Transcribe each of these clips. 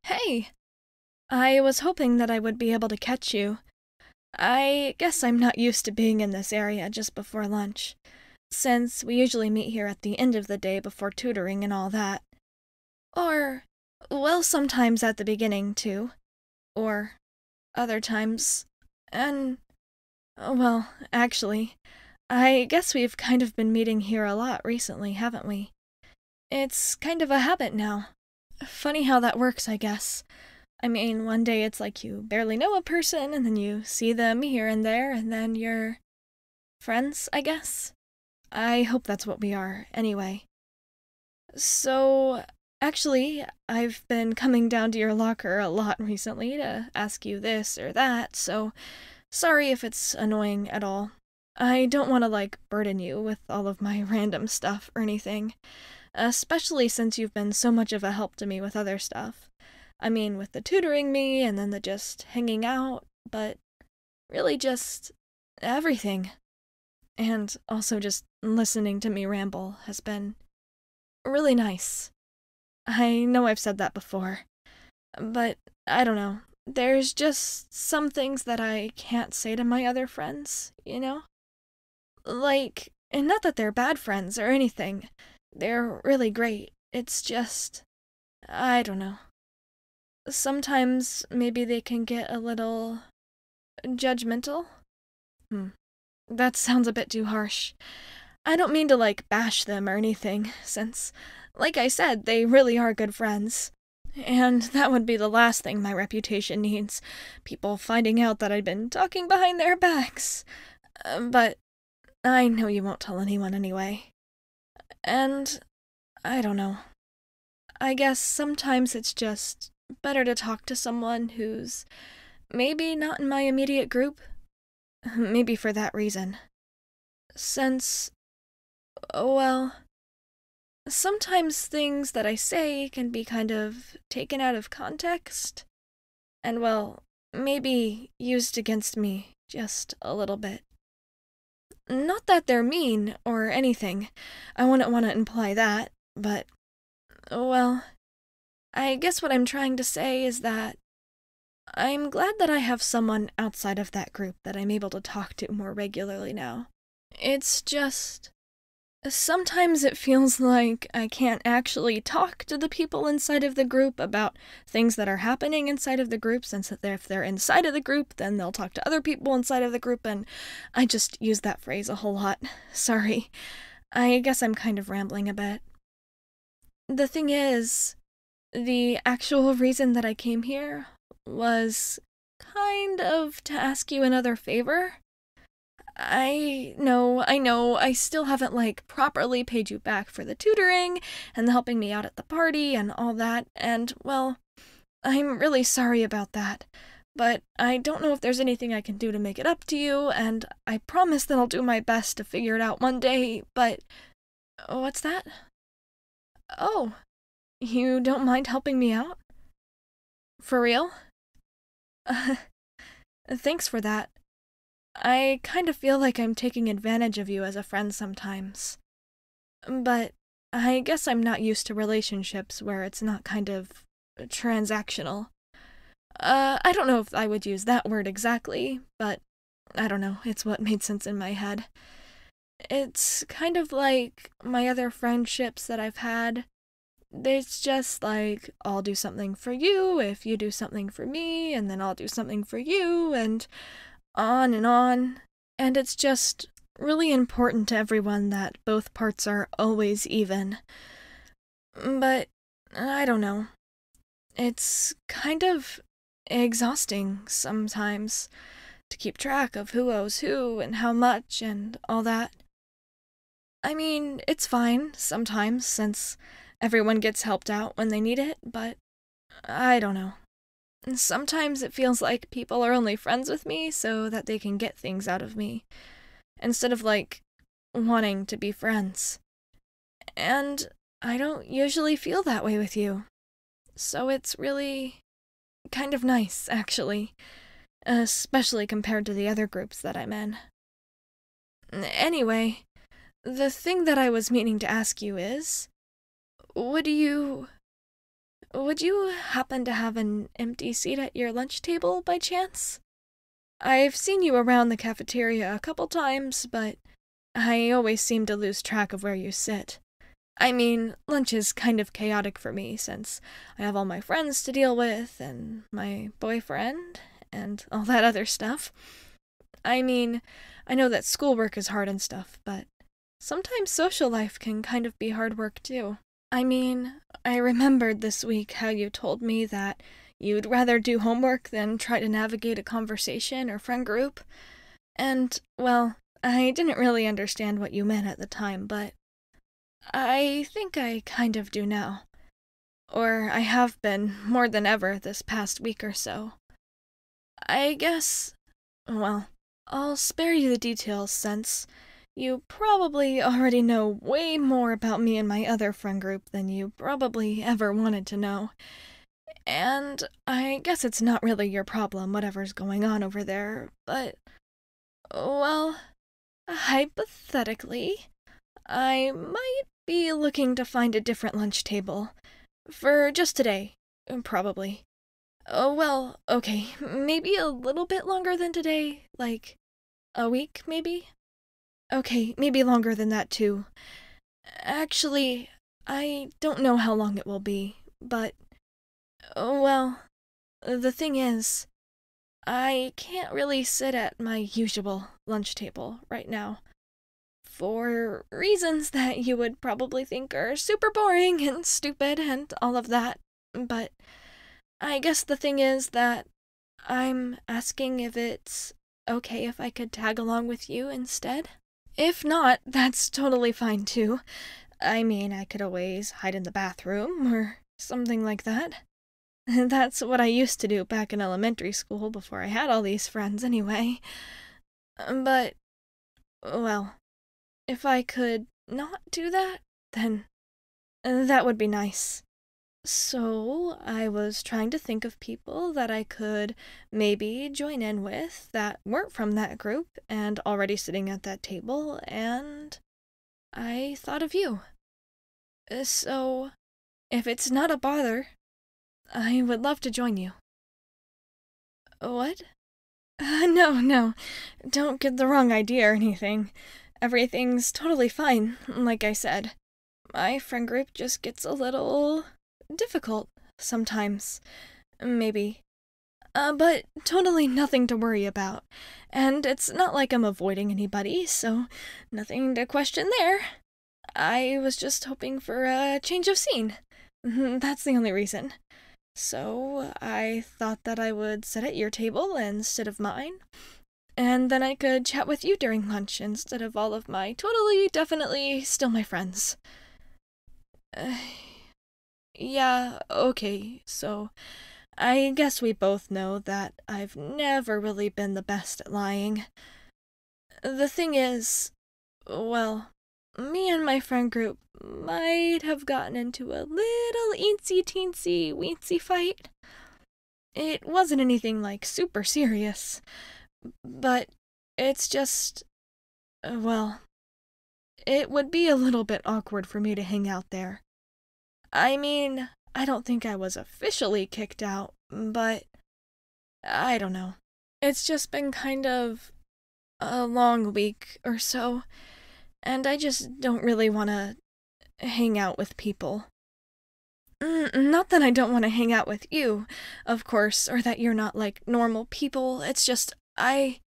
Hey. I was hoping that I would be able to catch you. I guess I'm not used to being in this area just before lunch, since we usually meet here at the end of the day before tutoring and all that. Or, well, sometimes at the beginning, too. Or, other times. And, well, actually, I guess we've kind of been meeting here a lot recently, haven't we? It's kind of a habit now. Funny how that works, I guess. I mean, one day it's like you barely know a person, and then you see them here and there, and then you're friends, I guess. I hope that's what we are, anyway. So, actually, I've been coming down to your locker a lot recently to ask you this or that, so sorry if it's annoying at all. I don't want to, burden you with all of my random stuff or anything, especially since you've been so much of a help to me with other stuff. I mean, with the tutoring me and then the just hanging out, but really just everything. And also just listening to me ramble has been really nice. I know I've said that before, but I don't know. There's just some things that I can't say to my other friends, you know? And not that they're bad friends or anything. They're really great. It's just, I don't know. Sometimes maybe they can get a little judgmental. Hmm. That sounds a bit too harsh. I don't mean to bash them or anything, since, like I said, they really are good friends. And that would be the last thing my reputation needs, people finding out that I'd been talking behind their backs. But I know you won't tell anyone anyway. And I don't know. I guess sometimes it's just better to talk to someone who's maybe not in my immediate group. Maybe for that reason. Since, well, sometimes things that I say can be kind of taken out of context, and, well, maybe used against me just a little bit. Not that they're mean or anything, I wouldn't want to imply that, but, well, I guess what I'm trying to say is that I'm glad that I have someone outside of that group that I'm able to talk to more regularly now. It's just, sometimes it feels like I can't actually talk to the people inside of the group about things that are happening inside of the group, since if they're inside of the group, then they'll talk to other people inside of the group, and I just use that phrase a whole lot. Sorry. I guess I'm kind of rambling a bit. The thing is, the actual reason that I came here was kind of to ask you another favor. I know, I still haven't, properly paid you back for the tutoring and the helping me out at the party and all that, and, well, I'm really sorry about that. But I don't know if there's anything I can do to make it up to you, and I promise that I'll do my best to figure it out one day, but. What's that? Oh, you don't mind helping me out? For real? Uh, Thanks for that. I kind of feel like I'm taking advantage of you as a friend sometimes. But I guess I'm not used to relationships where it's not kind of transactional. I don't know if I would use that word exactly, but I don't know, it's what made sense in my head. It's kind of like my other friendships that I've had. It's just like, I'll do something for you if you do something for me, and then I'll do something for you, and on and on. And it's just really important to everyone that both parts are always even. But I don't know. It's kind of exhausting sometimes to keep track of who owes who and how much and all that. I mean, it's fine sometimes since everyone gets helped out when they need it, but I don't know. Sometimes it feels like people are only friends with me so that they can get things out of me, instead of, wanting to be friends. And I don't usually feel that way with you. So it's really kind of nice, actually, especially compared to the other groups that I'm in. Anyway, the thing that I was meaning to ask you is, would you would you happen to have an empty seat at your lunch table by chance? I've seen you around the cafeteria a couple times, but I always seem to lose track of where you sit. I mean, lunch is kind of chaotic for me since I have all my friends to deal with and my boyfriend and all that other stuff. I mean, I know that schoolwork is hard and stuff, but sometimes social life can kind of be hard work too. I mean, I remembered this week how you told me that you'd rather do homework than try to navigate a conversation or friend group. And, well, I didn't really understand what you meant at the time, but I think I kind of do now. Or I have been more than ever this past week or so. I guess, well, I'll spare you the details since you probably already know way more about me and my other friend group than you probably ever wanted to know. And I guess it's not really your problem, whatever's going on over there, but, well, hypothetically, I might be looking to find a different lunch table. For just today, probably. Oh, well, okay, maybe a little bit longer than today, like a week, maybe? Okay, maybe longer than that, too. Actually, I don't know how long it will be, but, well, the thing is, I can't really sit at my usual lunch table right now. For reasons that you would probably think are super boring and stupid and all of that, but I guess the thing is that I'm asking if it's okay if I could tag along with you instead. If not, that's totally fine too. I mean, I could always hide in the bathroom or something like that. That's what I used to do back in elementary school before I had all these friends anyway. But, well, if I could not do that, then that would be nice. So, I was trying to think of people that I could maybe join in with that weren't from that group and already sitting at that table, and I thought of you. So, if it's not a bother, I would love to join you. What? No, don't get the wrong idea or anything. Everything's totally fine, like I said. My friend group just gets a little difficult sometimes, maybe. But totally nothing to worry about. And it's not like I'm avoiding anybody, so nothing to question there. I was just hoping for a change of scene. That's the only reason. So I thought that I would sit at your table instead of mine, and then I could chat with you during lunch instead of all of my totally, definitely still my friends. Yeah, okay, so I guess we both know that I've never really been the best at lying. The thing is, well, me and my friend group might have gotten into a little eensy-teensy-weensy fight. It wasn't anything like super serious, but it's just, well, it would be a little bit awkward for me to hang out there. I mean, I don't think I was officially kicked out, but I don't know. It's just been kind of a long week or so, and I just don't really want to hang out with people. Not that I don't want to hang out with you, of course, or that you're not like normal people. It's just I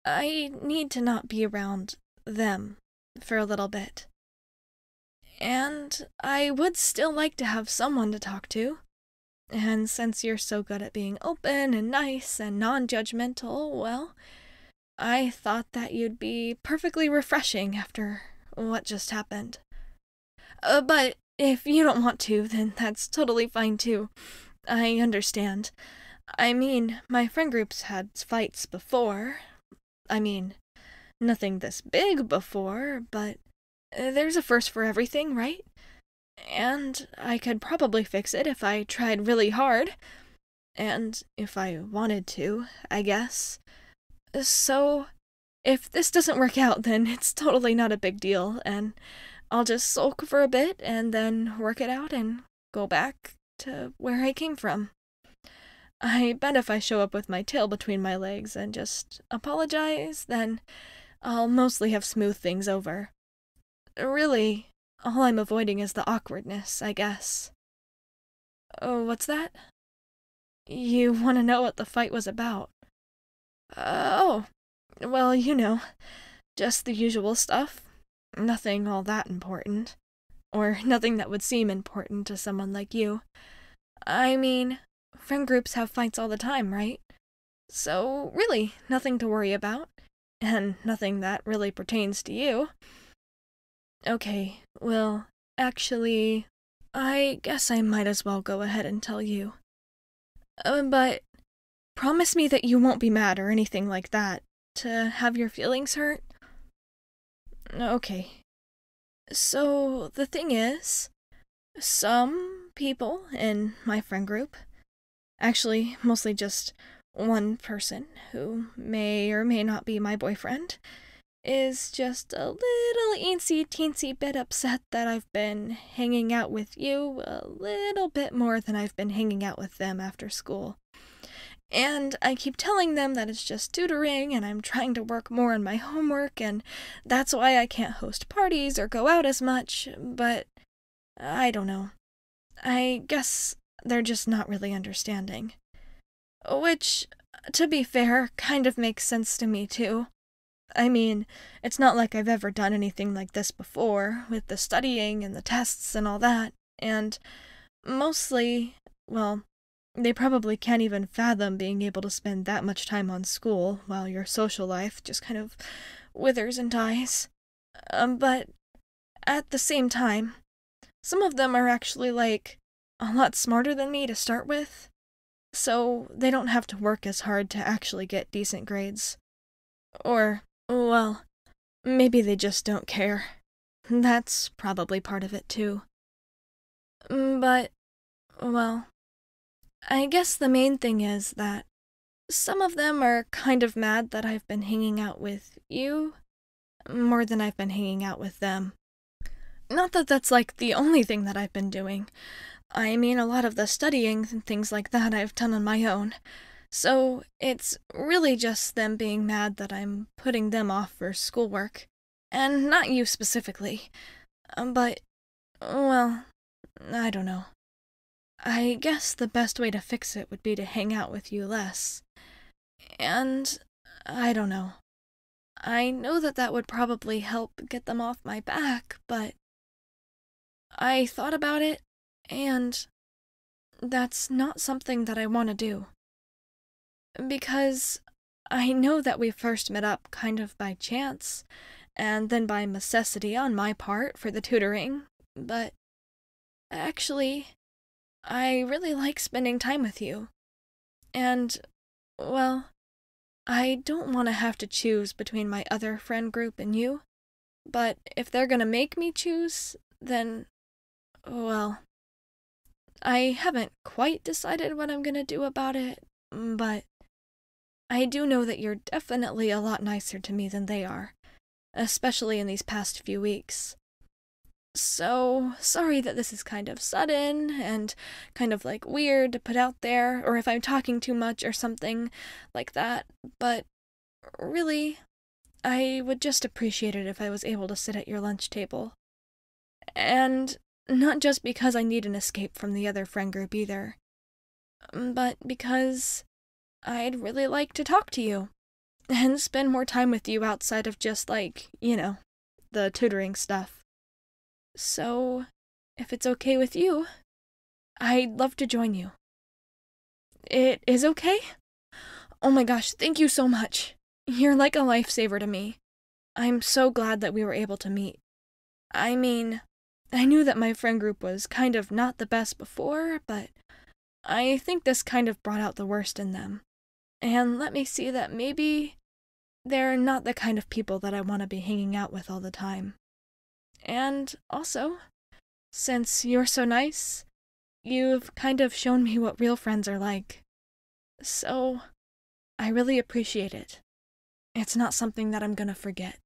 need to not be around them for a little bit. And I would still like to have someone to talk to. And since you're so good at being open and nice and non-judgmental, well, I thought that you'd be perfectly refreshing after what just happened. But if you don't want to, then that's totally fine too. I understand. I mean, my friend groups had fights before. I mean, nothing this big before, but there's a first for everything, right? And I could probably fix it if I tried really hard. And if I wanted to, I guess. So, if this doesn't work out, then it's totally not a big deal, and I'll just sulk for a bit and then work it out and go back to where I came from. I bet if I show up with my tail between my legs and just apologize, then I'll mostly have smoothed things over. Really, all I'm avoiding is the awkwardness, I guess. Oh, what's that? You want to know what the fight was about? Oh, well, just the usual stuff. Nothing all that important. Or nothing that would seem important to someone like you. I mean, friend groups have fights all the time, right? So, really, nothing to worry about. And nothing that really pertains to you. Okay, well, actually, I guess I might as well go ahead and tell you. But promise me that you won't be mad or anything like that to have your feelings hurt. Okay. So, the thing is, some people in my friend group, actually, mostly just one person who may or may not be my boyfriend, is just a little eensy-teensy bit upset that I've been hanging out with you a little bit more than I've been hanging out with them after school. And I keep telling them that it's just tutoring and I'm trying to work more on my homework and that's why I can't host parties or go out as much, but I don't know. I guess they're just not really understanding. Which, to be fair, kind of makes sense to me too. I mean, it's not like I've ever done anything like this before, with the studying and the tests and all that, and mostly, well, they probably can't even fathom being able to spend that much time on school while your social life just kind of withers and dies. But at the same time, some of them are actually, a lot smarter than me to start with, so they don't have to work as hard to actually get decent grades. Or, well, maybe they just don't care. That's probably part of it, too. But, well, I guess the main thing is that some of them are kind of mad that I've been hanging out with you more than I've been hanging out with them. Not that that's, the only thing that I've been doing. I mean, a lot of the studying and things like that I've done on my own. So, it's really just them being mad that I'm putting them off for schoolwork. And not you specifically. But, well, I don't know. I guess the best way to fix it would be to hang out with you less. And, I don't know. I know that would probably help get them off my back, but I thought about it, and that's not something that I want to do. Because I know that we first met up kind of by chance, and then by necessity on my part for the tutoring, but actually, I really like spending time with you. And, well, I don't want to have to choose between my other friend group and you, but if they're gonna make me choose, then, well, I haven't quite decided what I'm gonna do about it, but I do know that you're definitely a lot nicer to me than they are, especially in these past few weeks. So, sorry that this is kind of sudden and kind of weird to put out there, or if I'm talking too much or something like that, but really, I would just appreciate it if I was able to sit at your lunch table. And not just because I need an escape from the other friend group either, but because I'd really like to talk to you and spend more time with you outside of just the tutoring stuff. So, if it's okay with you, I'd love to join you. It is okay? Oh my gosh, thank you so much. You're like a lifesaver to me. I'm so glad that we were able to meet. I mean, I knew that my friend group was kind of not the best before, but I think this kind of brought out the worst in them. And let me see that maybe they're not the kind of people that I want to be hanging out with all the time. And also, since you're so nice, you've kind of shown me what real friends are like. So, I really appreciate it. It's not something that I'm gonna forget.